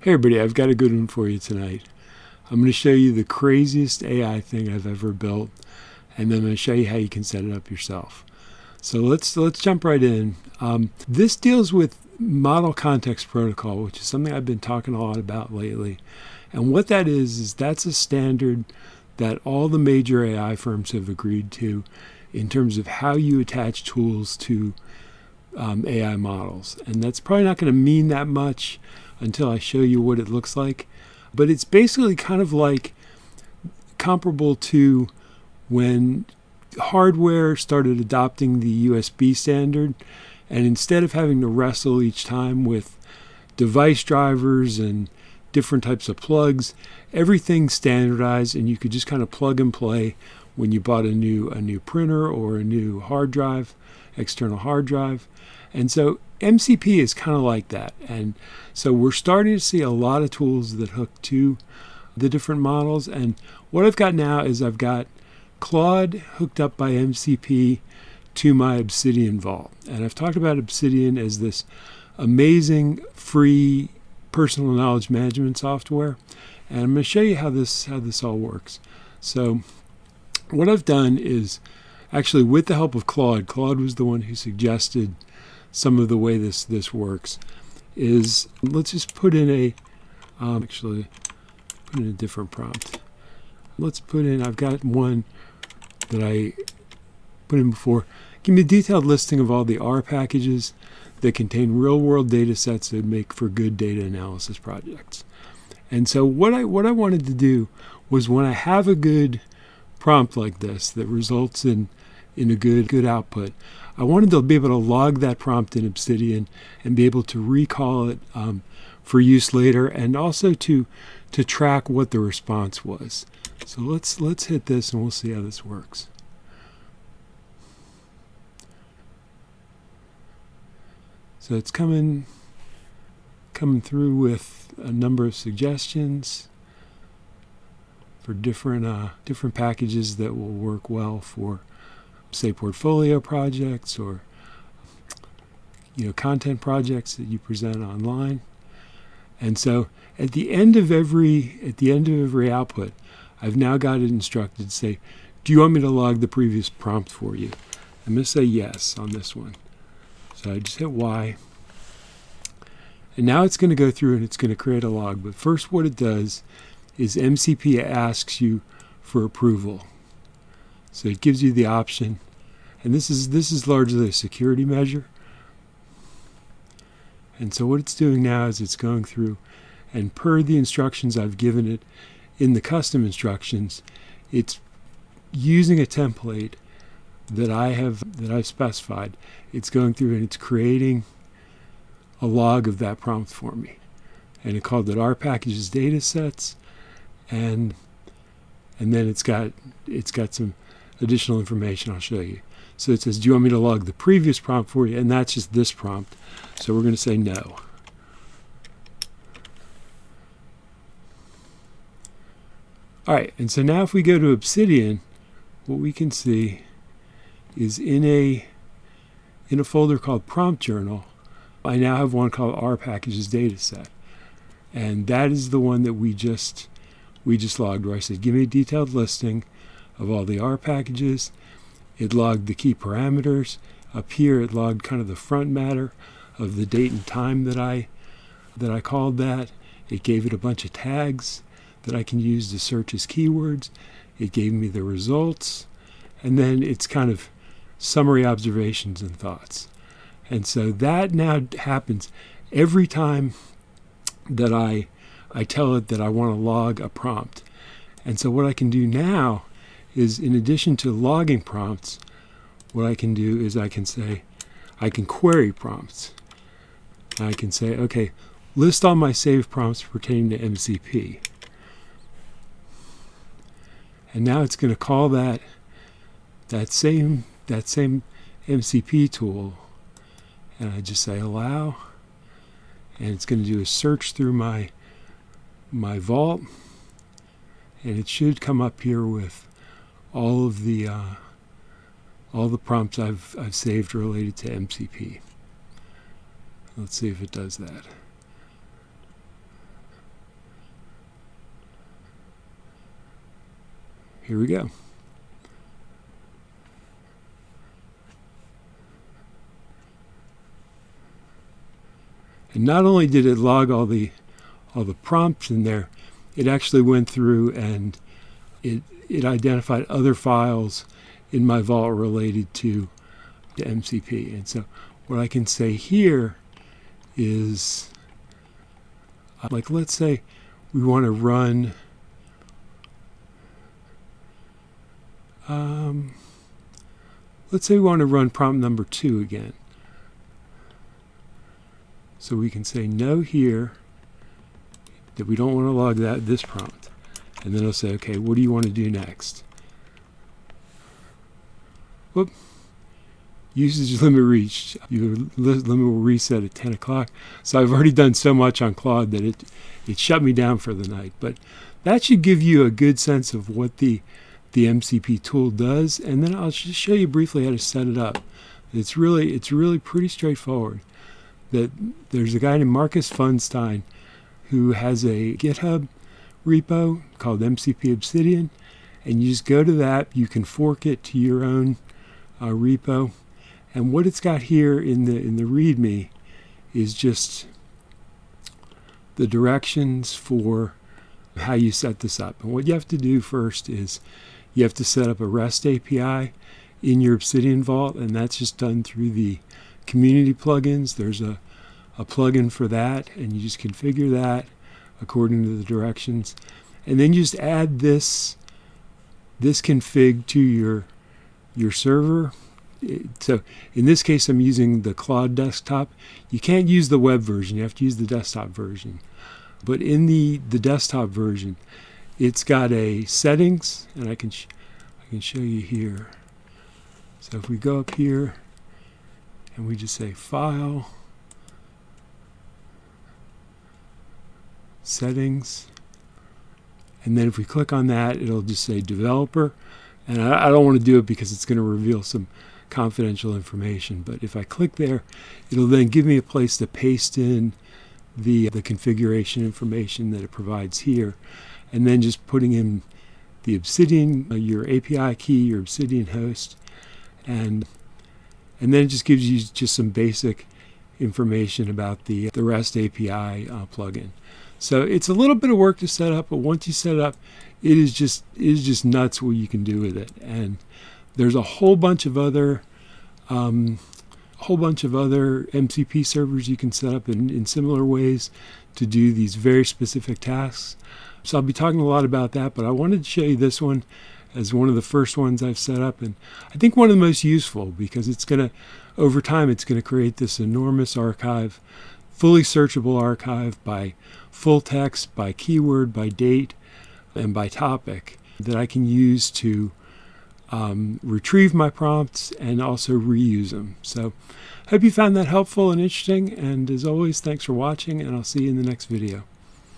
Hey everybody, I've got a good one for you tonight. I'm going to show you the craziest AI thing I've ever built, and then I'm going to show you how you can set it up yourself. So let's jump right in. This deals with Model Context Protocol, which is something I've been talking a lot about lately. And what that is that's a standard that all the major AI firms have agreed to in terms of how you attach tools to AI models. And that's probably not going to mean that much until I show you what it looks like. But it's basically kind of like comparable to when hardware started adopting the USB standard, and instead of having to wrestle each time with device drivers and different types of plugs, everything's standardized and you could just kind of plug and play when you bought a new printer or a new hard drive, external hard drive. And so MCP is kind of like that. And so we're starting to see a lot of tools that hook to the different models. And what I've got now is I've got Claude hooked up by MCP to my Obsidian vault. And I've talked about Obsidian as this amazing free personal knowledge management software. And I'm going to show you how this all works. So what I've done is actually, with the help of Claude was the one who suggested some of the way this works, is let's just put in a different prompt. Let's put in, I've got one that I put in before. Give me a detailed listing of all the R packages that contain real-world data sets that make for good data analysis projects. And so what I wanted to do was, when I have a good prompt like this that results in a good output, I wanted to be able to log that prompt in Obsidian and be able to recall it for use later, and also to track what the response was. So let's hit this and we'll see how this works. So it's coming through with a number of suggestions for different packages that will work well for, say, portfolio projects or content projects that you present online. And so at the end of every output, I've now got it instructed to say, do you want me to log the previous prompt for you? I'm going to say yes on this one. So I just hit Y. And now it's going to go through and it's going to create a log. But first, what it does is MCP asks you for approval. So it gives you the option. And this is largely a security measure. And so what it's doing now is it's going through, and per the instructions I've given it in the custom instructions, it's using a template that I've specified. It's going through and it's creating a log of that prompt for me. And it called it R packages data sets, and then it's got some additional information I'll show you. So it says, do you want me to log the previous prompt for you? And that's just this prompt. So we're going to say no. All right, and so now if we go to Obsidian, what we can see is in a folder called Prompt Journal, I now have one called R Packages Dataset. And that is the one that we just logged, where I said, give me a detailed listing of all the R packages. It logged the key parameters. Up here, it logged kind of the front matter of the date and time that I called that. It gave it a bunch of tags that I can use to search as keywords. It gave me the results, and then it's kind of summary observations and thoughts. And so that now happens every time that I tell it that I want to log a prompt. And so what I can do now is, in addition to logging prompts, what I can do is I can query prompts. I can say, okay, list all my saved prompts pertaining to MCP. And now it's going to call that same MCP tool, and I just say allow, and it's going to do a search through my vault, and it should come up here with all the prompts I've saved related to MCP. Let's see if it does that. here we go. And not only did it log all the prompts in there, it actually went through and it identified other files in my vault related to MCP. And so what I can say here is, like, let's say we want to run prompt number 2 again. So we can say no here, that we don't want to log this prompt. And then it'll say, okay, what do you want to do next? Whoop. Usage limit reached. Your limit will reset at 10 o'clock. So I've already done so much on Claude that it shut me down for the night. But that should give you a good sense of what the MCP tool does. And then I'll just show you briefly how to set it up. It's really pretty straightforward. That there's a guy named Marcus Funstein who has a GitHub repo called MCP Obsidian, and you just go to that. You can fork it to your own repo, and what it's got here in the README is just the directions for how you set this up. And what you have to do first is you have to set up a REST API in your Obsidian Vault, and that's just done through the community plugins. There's a plugin for that, and you just configure that according to the directions, and then you just add this config to your server. So in this case, I'm using the Claude desktop. You can't use the web version; you have to use the desktop version. But in the desktop version, it's got a settings, and I can show you here. So if we go up here and we just say File, Settings, and then if we click on that, it'll just say Developer. And I don't want to do it because it's going to reveal some confidential information. But if I click there, it'll then give me a place to paste in the configuration information that it provides here, and then just putting in the Obsidian, your API key, your Obsidian host, and then it just gives you just some basic information about the REST API plugin. So it's a little bit of work to set up, but once you set it up, it is just nuts what you can do with it. And there's a whole bunch of other MCP servers you can set up in similar ways to do these very specific tasks. So I'll be talking a lot about that, but I wanted to show you this one as one of the first ones I've set up, and I think one of the most useful, because it's going to, over time, it's going to create this enormous archive, fully searchable archive by full text, by keyword, by date, and by topic that I can use to retrieve my prompts and also reuse them. So I hope you found that helpful and interesting, and as always, thanks for watching, and I'll see you in the next video.